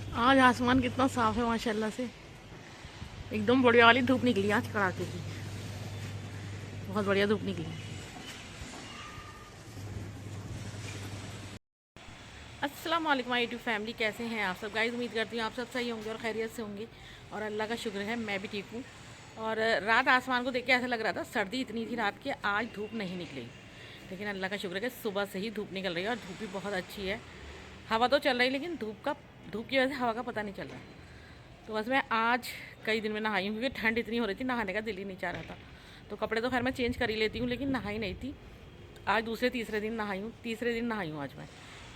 आज आसमान कितना साफ है माशाल्लाह से। एकदम बढ़िया वाली धूप निकली आज कड़ाके की। बहुत बढ़िया धूप निकली। अस्सलाम वालेकुम माय यूट्यूब फैमिली, कैसे हैं आप सब गाइस। उम्मीद करती हूँ आप सब सही होंगे और खैरियत से होंगे और अल्लाह का शुक्र है मैं भी ठीक हूँ। और रात आसमान को देख के ऐसा लग रहा था सर्दी इतनी थी रात की, आज धूप नहीं निकली। लेकिन अल्लाह का शुक्र है कि सुबह से ही धूप निकल रही है और धूप भी बहुत अच्छी है। हवा तो चल रही लेकिन धूप की वजह से हवा का पता नहीं चल रहा। तो बस मैं आज कई दिन में नहाई हूँ क्योंकि ठंड इतनी हो रही थी, नहाने का दिल ही नहीं चाह रहा था। तो कपड़े तो खैर मैं चेंज कर ही लेती हूँ लेकिन नहाई नहीं थी। आज दूसरे तीसरे दिन नहाई हूँ, तीसरे दिन नहाई हूँ आज मैं।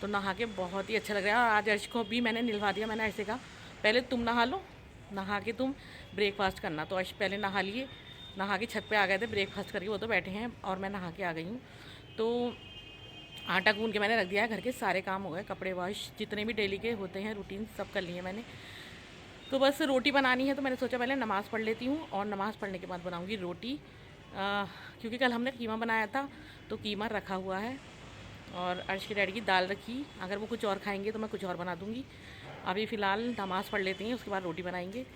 तो नहा के बहुत ही अच्छा लग रहा है। और आज अर्श को भी मैंने नहलवा दिया। मैंने ऐसे कहा पहले तुम नहा लो, नहा के तुम ब्रेकफास्ट करना। तो अर्श पहले नहा लिए, नहा के छत पे आ गए थे ब्रेकफास्ट करके, वो तो बैठे हैं और मैं नहा के आ गई हूँ। तो आटा गूंद के मैंने रख दिया है, घर के सारे काम हो गए, कपड़े वॉश जितने भी डेली के होते हैं रूटीन सब कर लिए मैंने। तो बस रोटी बनानी है, तो मैंने सोचा पहले नमाज़ पढ़ लेती हूँ और नमाज़ पढ़ने के बाद बनाऊँगी रोटी। क्योंकि कल हमने कीमा बनाया था तो कीमा रखा हुआ है और अर्श के डैडी की दाल रखी। अगर वो कुछ और खाएंगे तो मैं कुछ और बना दूँगी। अभी फ़िलहाल नमाज़ पढ़ लेते हैं, उसके बाद रोटी बनाएंगे।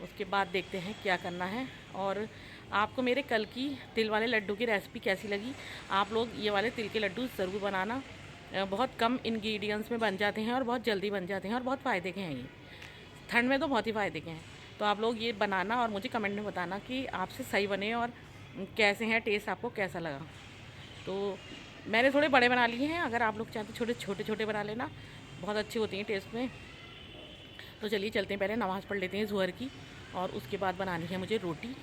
उसके बाद देखते हैं क्या करना है। और आपको मेरे कल की तिल वाले लड्डू की रेसिपी कैसी लगी? आप लोग ये वाले तिल के लड्डू ज़रूर बनाना। बहुत कम इंग्रेडिएंट्स में बन जाते हैं और बहुत जल्दी बन जाते हैं और बहुत फ़ायदे के हैं ये। ठंड में तो बहुत ही फ़ायदे के हैं। तो आप लोग ये बनाना और मुझे कमेंट में बताना कि आपसे सही बने और कैसे हैं, टेस्ट आपको कैसा लगा। तो मैंने थोड़े बड़े बना लिए हैं, अगर आप लोग चाहते छोटे छोटे छोटे बना लेना, बहुत अच्छी होती हैं टेस्ट में। तो चलिए चलते हैं, पहले नमाज़ पढ़ लेते हैं ज़ुहर की और उसके बाद बनानी है मुझे रोटी।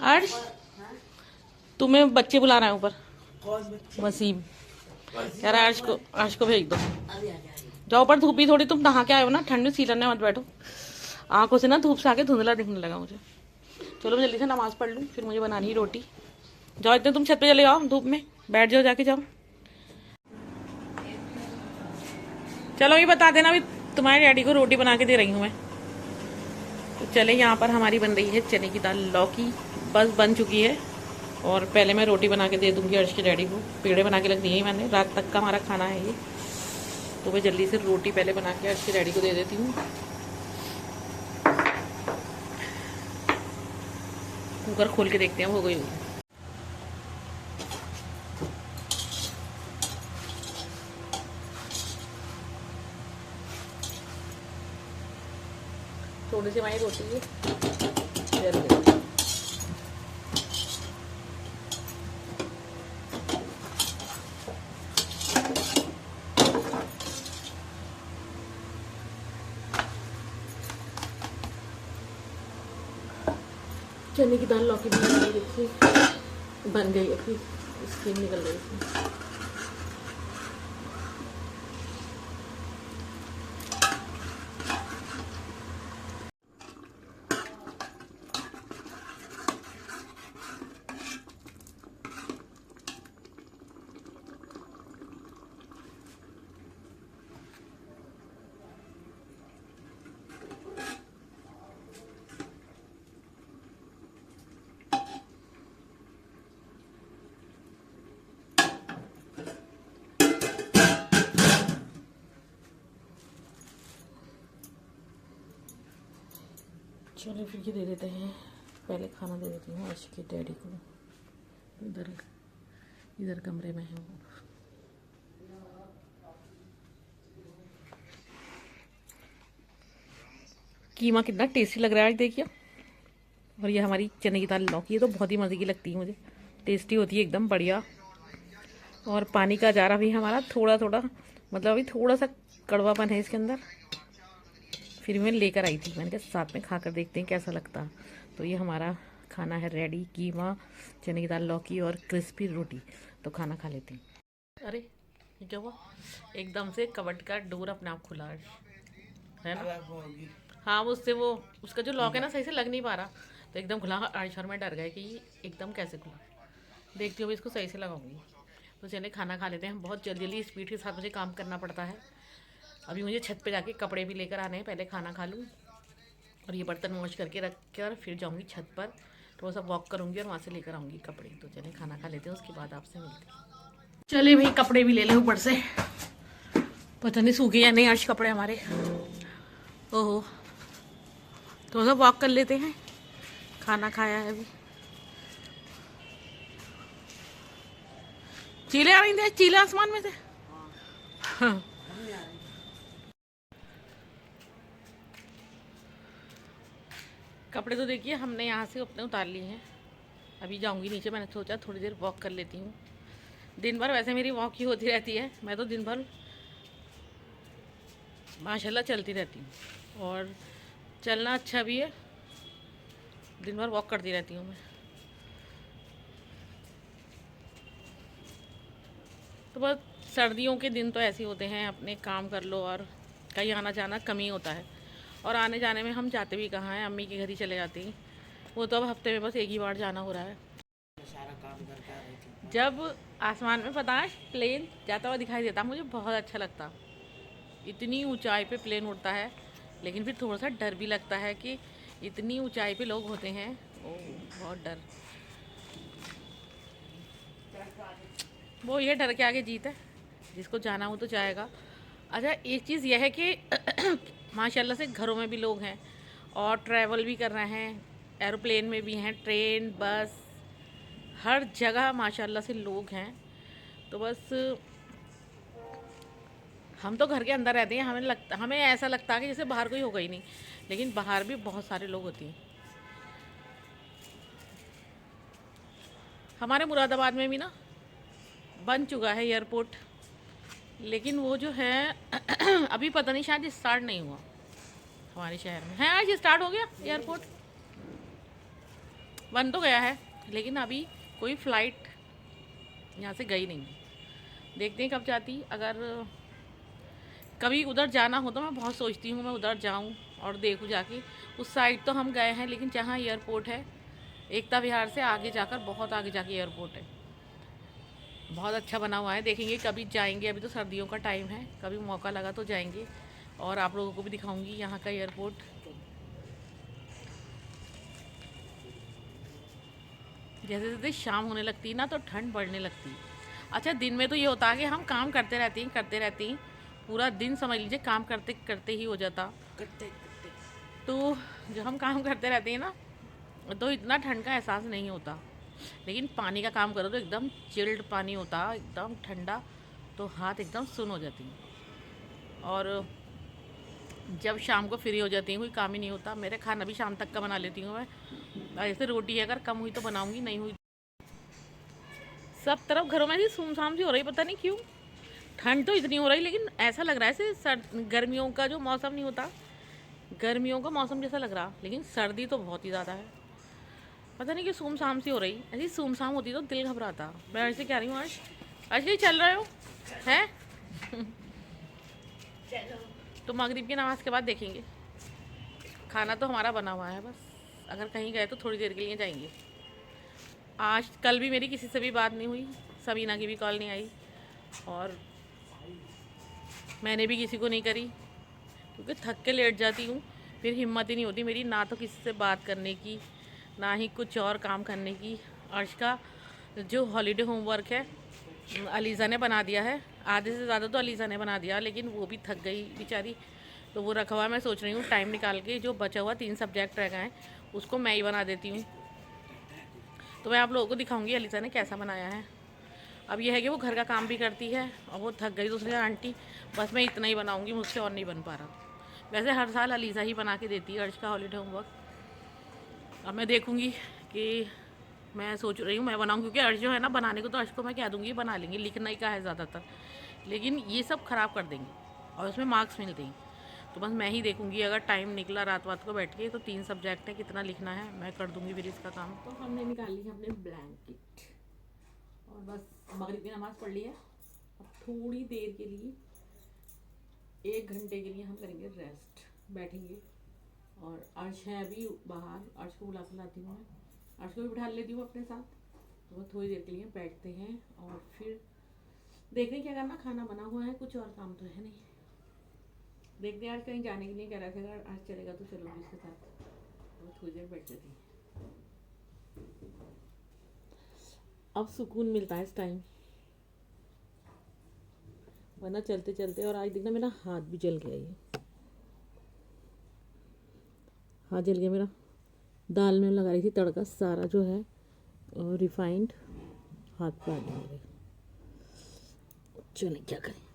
अर्श, तुम्हें बच्चे बुला रहे हैं ऊपर। वसीम कह रहा है अर्श को भेज दो। जाओ ऊपर, धूप भी थोड़ी, तुम नहा के आए हो ना, ठंड में सीलने मत बैठो। आंखों से ना धूप से आके धुंधला दिखने लगा मुझे। चलो मैं जल्दी से नमाज़ पढ़ लूँ, फिर मुझे बनानी है रोटी। जाओ इतने तुम छत पे चले जाओ, धूप में बैठ जाओ, जाके जाओ। चलो ये बता देना, अभी तुम्हारे डैडी को रोटी बना के दे रही हूँ मैं। तो चले, यहाँ पर हमारी बन रही है चने की दाल लौकी, बस बन चुकी है। और पहले मैं रोटी बना के दे दूँगी अर्श के डैडी को। पेड़े बना के रख दिए मैंने, रात तक का हमारा खाना है ये। तो मैं जल्दी से रोटी पहले बना के अर्श के डैडी को दे देती हूँ। कुकर खोल के देखते हैं हो गई होगी। थोड़ी सी हमारी रोटी है जल गई। चने की दाल लौकी बन गई, देखिए बन गई, अभी स्टीम निकल रही है। चलो फिर ये दे देते हैं, पहले खाना दे देती हूँ अर्श के डैडी को। इधर इधर कमरे में है वो। कीमा कितना टेस्टी लग रहा है आज देखिए। और ये हमारी चने की दाल लौकी, ये तो बहुत ही मज़े की लगती है मुझे, टेस्टी होती है एकदम बढ़िया। और पानी का जारा भी हमारा थोड़ा थोड़ा, मतलब अभी थोड़ा सा कड़वापन है इसके अंदर। फिर मैं लेकर आई थी, मैंने कहा साथ में खा कर देखते हैं कैसा लगता। तो ये हमारा खाना है रेडी, कीमा, चने की दाल लौकी और क्रिस्पी रोटी। तो खाना खा लेते हैं। अरे ये क्या हुआ, एकदम से कबर्ड का डोर अपने आप खुला है ना। हाँ वो उससे वो उसका जो लॉक है ना सही से लग नहीं पा रहा, तो एकदम खुला। आयशर में डर गए कि ये एकदम कैसे खुला। देखती हूँ इसको सही से लगाऊंगी। तो चलिए खाना खा लेते हैं। बहुत जल्दी जल्दी स्पीड के साथ मुझे काम करना पड़ता है। अभी मुझे छत पे जाके कपड़े भी लेकर आने हैं, पहले खाना खा लूँ और ये बर्तन वॉश करके रख कर फिर जाऊँगी छत पर, थोड़ा सा वॉक करूँगी और वहाँ से लेकर आऊँगी कपड़े। तो चले खाना खा लेते हैं, उसके बाद आपसे मिलते हैं। चलिए भाई, कपड़े भी ले लें ऊपर से, पता नहीं सूखे या नहीं आज कपड़े हमारे। ओहो, थोड़ा सा वॉक कर लेते हैं, खाना खाया है अभी। चीले आ रही थे, चीले आसमान में से। हाँ। कपड़े तो देखिए हमने यहाँ से अपने उतार लिए हैं, अभी जाऊँगी नीचे। मैंने सोचा थोड़ी देर वॉक कर लेती हूँ। दिन भर वैसे मेरी वॉक ही होती रहती है, मैं तो दिन भर माशाल्लाह चलती रहती हूँ और चलना अच्छा भी है, दिन भर वॉक करती रहती हूँ मैं। तो बस सर्दियों के दिन तो ऐसे होते हैं, अपने काम कर लो और कहीं आना जाना कम ही होता है। और आने जाने में हम जाते भी कहाँ हैं, अम्मी के घर ही चले जाते हैं। वो तो अब हफ्ते में बस एक ही बार जाना हो रहा है। सारा काम करके आ रही थी। जब आसमान में पता है प्लेन जाता हुआ दिखाई देता, मुझे बहुत अच्छा लगता। इतनी ऊंचाई पे प्लेन उड़ता है, लेकिन फिर थोड़ा सा डर भी लगता है कि इतनी ऊंचाई पे लोग होते हैं। ओ, बहुत डर। वो ये डर के आगे जीत है, जिसको जाना हो तो जाएगा। अच्छा, एक चीज़ यह है कि माशाल्लाह से घरों में भी लोग हैं और ट्रैवल भी कर रहे हैं, एरोप्लेन में भी हैं, ट्रेन बस हर जगह माशाल्लाह से लोग हैं। तो बस हम तो घर के अंदर रहते हैं, हमें ऐसा लगता है कि जैसे बाहर कोई होगा ही नहीं, लेकिन बाहर भी बहुत सारे लोग होते हैं। हमारे मुरादाबाद में भी ना बन चुका है एयरपोर्ट, लेकिन वो जो है अभी पता नहीं, शायद स्टार्ट नहीं हुआ हमारे शहर में। है आज स्टार्ट हो गया एयरपोर्ट, बन तो गया है, लेकिन अभी कोई फ़्लाइट यहाँ से गई नहीं। देखते हैं कब जाती। अगर कभी उधर जाना हो तो मैं बहुत सोचती हूँ मैं उधर जाऊँ और देखूँ जाके। उस साइड तो हम गए हैं, लेकिन जहाँ एयरपोर्ट है एकता विहार से आगे जाकर, बहुत आगे जाके एयरपोर्ट है, बहुत अच्छा बना हुआ है। देखेंगे कभी जाएंगे, अभी तो सर्दियों का टाइम है, कभी मौका लगा तो जाएंगे और आप लोगों को भी दिखाऊंगी यहाँ का एयरपोर्ट। जैसे जैसे शाम होने लगती है ना तो ठंड बढ़ने लगती है। अच्छा, दिन में तो ये होता है कि हम काम करते रहते हैं, पूरा दिन समझ लीजिए काम करते करते ही हो जाता। करते करते तो जब हम काम करते रहते हैं ना तो इतना ठंड का एहसास नहीं होता, लेकिन पानी का काम करो तो एकदम चिल्ड पानी होता, एकदम ठंडा, तो हाथ एकदम सुन हो जाती हैं। और जब शाम को फ्री हो जाती हैं, कोई काम ही नहीं होता, मेरे खाना भी शाम तक का बना लेती हूँ मैं। ऐसे रोटी है अगर कम हुई तो बनाऊँगी, नहीं हुई सब तरफ घरों में ऐसी सुनसान सी हो रही, पता नहीं क्यों। ठंड तो इतनी हो रही, लेकिन ऐसा लग रहा है जैसे गर्मियों का जो मौसम नहीं होता, गर्मियों का मौसम जैसा लग रहा, लेकिन सर्दी तो बहुत ही ज़्यादा है। पता नहीं क्यों सुमसाम सी हो रही, ऐसी सुमसाम होती तो दिल घबराता। मैं ऐसे कह रही हूँ आज कहीं चल रहे हो हैं? तो मगरिब की नमाज़ के बाद देखेंगे। खाना तो हमारा बना हुआ है, बस अगर कहीं गए तो थोड़ी देर के लिए जाएंगे। आज कल भी मेरी किसी से भी बात नहीं हुई, सबीना की भी कॉल नहीं आई और मैंने भी किसी को नहीं करी, क्योंकि थक के लेट जाती हूँ, फिर हिम्मत ही नहीं होती मेरी ना तो किसी से बात करने की, ना ही कुछ और काम करने की। अर्श का जो हॉलीडे होमवर्क है अलीज़ा ने बना दिया है, आधे से ज़्यादा तो अलीज़ा ने बना दिया, लेकिन वो भी थक गई बेचारी, तो वो रखा हुआ है। मैं सोच रही हूँ टाइम निकाल के जो बचा हुआ 3 सब्जेक्ट रह गए हैं उसको मैं ही बना देती हूँ। तो मैं आप लोगों को दिखाऊंगी अलीज़ा ने कैसा बनाया है। अब यह है कि वो घर का काम भी करती है और वो थक गई दूसरे आंटी, बस मैं इतना ही बनाऊंगी, मुझसे और नहीं बन पा रहा। वैसे हर साल अलीज़ा ही बना के देती है अर्श का हॉलीडे होमवर्क। अब मैं देखूंगी कि मैं सोच रही हूँ मैं बनाऊँ, क्योंकि अर्श जो है ना बनाने को तो अर्श को मैं कह दूँगी बना लेंगे, लिखना ही का है ज़्यादातर, लेकिन ये सब ख़राब कर देंगे और उसमें मार्क्स मिलते हैं। तो बस मैं ही देखूँगी, अगर टाइम निकला रात वात को बैठ के तो 3 सब्जेक्ट है, कितना लिखना है मैं कर दूँगी फिर इसका काम। तो हमने निकाल ली है अपने ब्लैंकेट और बस मगरिब की नमाज़ पढ़ ली है। अब थोड़ी देर के लिए 1 घंटे के लिए हम करेंगे रेस्ट, बैठेंगे। और अर्श है अभी बाहर, अर्श को बुला के लाती हूँ मैं, अर्श को भी बिठा लेती हूँ अपने साथ। तो वो थोड़ी देर के लिए बैठते हैं और फिर देखते हैं क्या करना। खाना बना हुआ है, कुछ और काम तो है नहीं। देखते हैं आज कहीं जाने के लिए कह रहा था, आज चलेगा तो चलूँगी उसके साथ। वो थोड़ी देर बैठ जाती। अब सुकून मिलता है इस टाइम, वरना चलते चलते। और आज देखना मेरा हाथ भी जल गया, ये हाथ जल गया मेरा। दाल में लगा रही थी तड़का, सारा जो है रिफाइंड हाथ पे आ गया मेरे। चलें क्या करें।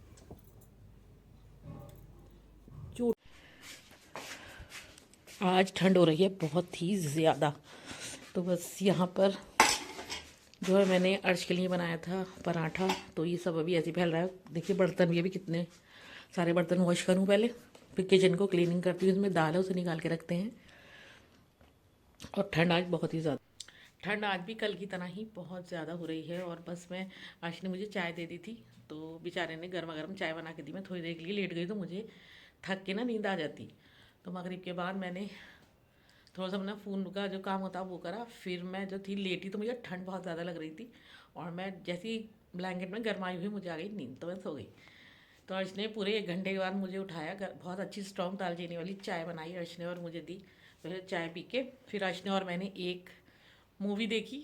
चूट आज ठंड हो रही है बहुत ही ज़्यादा, तो बस यहाँ पर जो है मैंने अर्श के लिए बनाया था पराठा, तो ये सब अभी ऐसे फैल रहा है। देखिए बर्तन भी, अभी कितने सारे बर्तन वॉश करूँ पहले, फिर किचन को क्लीनिंग करती हूँ। इसमें दाल है उसे निकाल के रखते हैं। और ठंड आज बहुत ही ज़्यादा, ठंड आज भी कल की तरह ही बहुत ज़्यादा हो रही है। और बस मैं, अर्श ने मुझे चाय दे दी थी, तो बेचारे ने गर्मा गर्म चाय बना के दी। मैं थोड़ी देर के लिए लेट गई तो मुझे थक के ना नींद आ जाती। तो मगरिब के बाद मैंने थोड़ा सा अपना फ़ोन का जो काम होता वो करा, फिर मैं जो थी लेटी, तो मुझे ठंड बहुत ज़्यादा लग रही थी। और मैं जैसे ही ब्लैंकेट में गरमाई हुई मुझे आ गई नींद, तो मैं सो गई। तो अर्श ने पूरे 1 घंटे के बाद मुझे उठाया, बहुत अच्छी स्ट्रॉन्ग दालचीनी वाली चाय बनाई अर्श ने और मुझे दी। पहले चाय पी के फिर अर्श ने और मैंने एक मूवी देखी,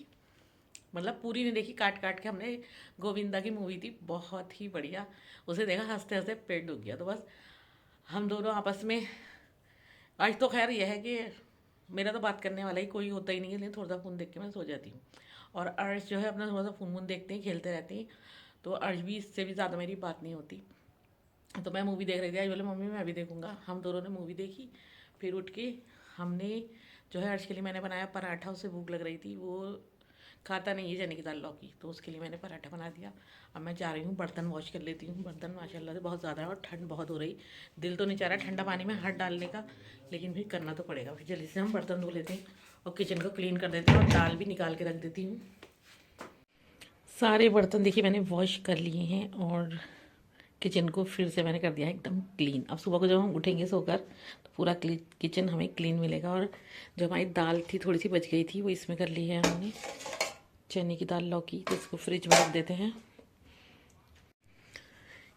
मतलब पूरी नहीं देखी, काट काट के हमने। गोविंदा की मूवी थी, बहुत ही बढ़िया। उसे देखा, हंसते हंसते पेट डूब गया। तो बस हम दोनों आपस में, आज तो खैर यह है कि मेरा तो बात करने वाला ही कोई होता ही नहीं है, इसलिए थोड़ा सा फ़ोन देख के मैं सो जाती हूँ। और अर्श जो है अपना थोड़ा सा फ़ोन देखते हैं, खेलते रहते हैं, तो अर्श भी, इससे भी ज़्यादा मेरी बात नहीं होती। तो मैं मूवी देख रही थी, आज बोले मम्मी मैं भी देखूँगा। हम दोनों ने मूवी देखी, फिर उठ के हमने जो है अर्श के लिए मैंने बनाया पराठा। उसे भूख लग रही थी, वो खाता नहीं है चने की दाल लौकी, तो उसके लिए मैंने पराठा बना दिया। अब मैं जा रही हूँ बर्तन वॉश कर लेती हूँ। बर्तन माशाल्लाह से बहुत ज़्यादा है और ठंड बहुत हो रही, दिल तो नहीं चाह रहा ठंडा पानी में हाथ डालने का, लेकिन फिर करना तो पड़ेगा। फिर जल्दी से हम बर्तन धो लेते हैं और किचन को क्लीन कर देते हैं, और दाल भी निकाल के रख देती हूँ। सारे बर्तन देखिए मैंने वॉश कर लिए हैं, और किचन को फिर से मैंने कर दिया है एकदम क्लीन। अब सुबह को जब हम उठेंगे सोकर, तो पूरा किचन हमें क्लीन मिलेगा। और जो हमारी दाल थी थोड़ी सी बच गई थी, वो इसमें कर ली है हमने, चने की दाल लौकी, तो इसको फ्रिज में रख देते हैं।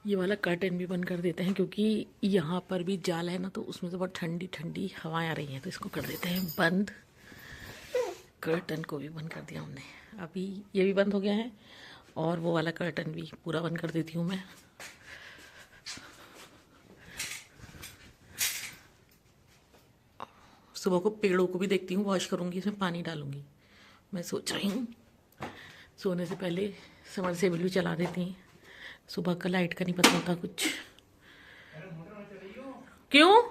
ये वाला कर्टन भी बंद कर देते हैं, क्योंकि यहाँ पर भी जाल है ना, तो उसमें से बहुत ठंडी ठंडी हवाएं आ रही हैं, तो इसको कर देते हैं बंद। कर्टन को भी बंद कर दिया हमने, अभी ये भी बंद हो गया है, और वो वाला कर्टन भी पूरा बंद कर देती हूँ मैं। सुबह को पेड़ों को भी देखती हूँ, वॉश करूँगी, इसमें पानी डालूँगी। मैं सोच रही हूँ सोने से पहले समरसेबल भी चला देती हैं, सुबह का लाइट का नहीं पता होता कुछ। क्यों?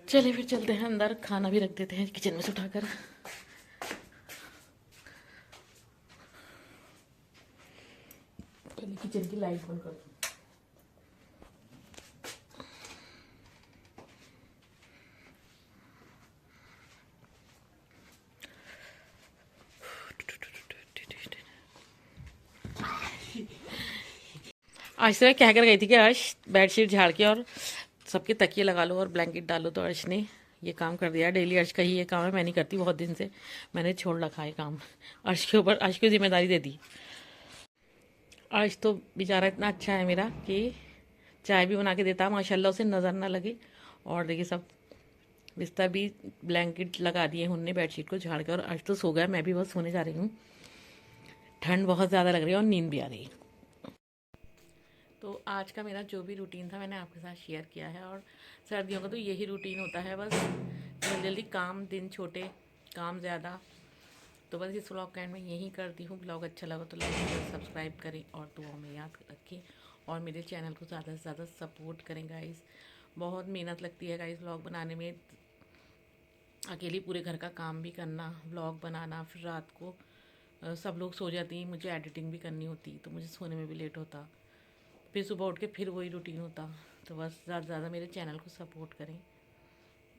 चलिए फिर चलते हैं अंदर, खाना भी रख देते हैं किचन में से उठाकर। पहले किचन की लाइट बंद कर दूँ। आज से मैं कह कर गई थी कि अर्श बेडशीट झाड़ के और सबके तकिए लगा लो और ब्लैंकेट डालो, तो अर्श ने ये काम कर दिया। डेली अर्श का ही ये काम है, मैं नहीं करती बहुत दिन से, मैंने छोड़ रखा है काम। अर्श के ऊपर, अर्श की जिम्मेदारी दे दी। अर्श तो बेचारा इतना अच्छा है मेरा कि चाय भी बना के देता, माशाल्लाह उसे नज़र ना लगे। और देखिए सब बिस्तर भी, ब्लैंकेट लगा दिए उनने बेडशीट को झाड़ के, और अर्श तो सो गया, मैं भी बस सोने जा रही हूँ। ठंड बहुत ज़्यादा लग रही है और नींद भी आ रही है। तो आज का मेरा जो भी रूटीन था मैंने आपके साथ शेयर किया है। और सर्दियों का तो यही रूटीन होता है, बस जल्दी जल्दी काम, दिन छोटे, काम ज़्यादा। तो बस इस व्लॉग का एंड में यही करती हूँ। ब्लॉग अच्छा लगा तो लाइक करें, सब्सक्राइब करें और दुआ में याद रखें, और मेरे चैनल को ज़्यादा से ज़्यादा सपोर्ट करें गाइस। बहुत मेहनत लगती है गाइस व्लॉग बनाने में, अकेली पूरे घर का काम भी करना, व्लॉग बनाना, फिर रात को सब लोग सो जाती हैं, मुझे एडिटिंग भी करनी होती, तो मुझे सोने में भी लेट होता, फिर सुबह उठ के फिर वही रूटीन होता। तो बस ज़्यादा से ज़्यादा मेरे चैनल को सपोर्ट करें।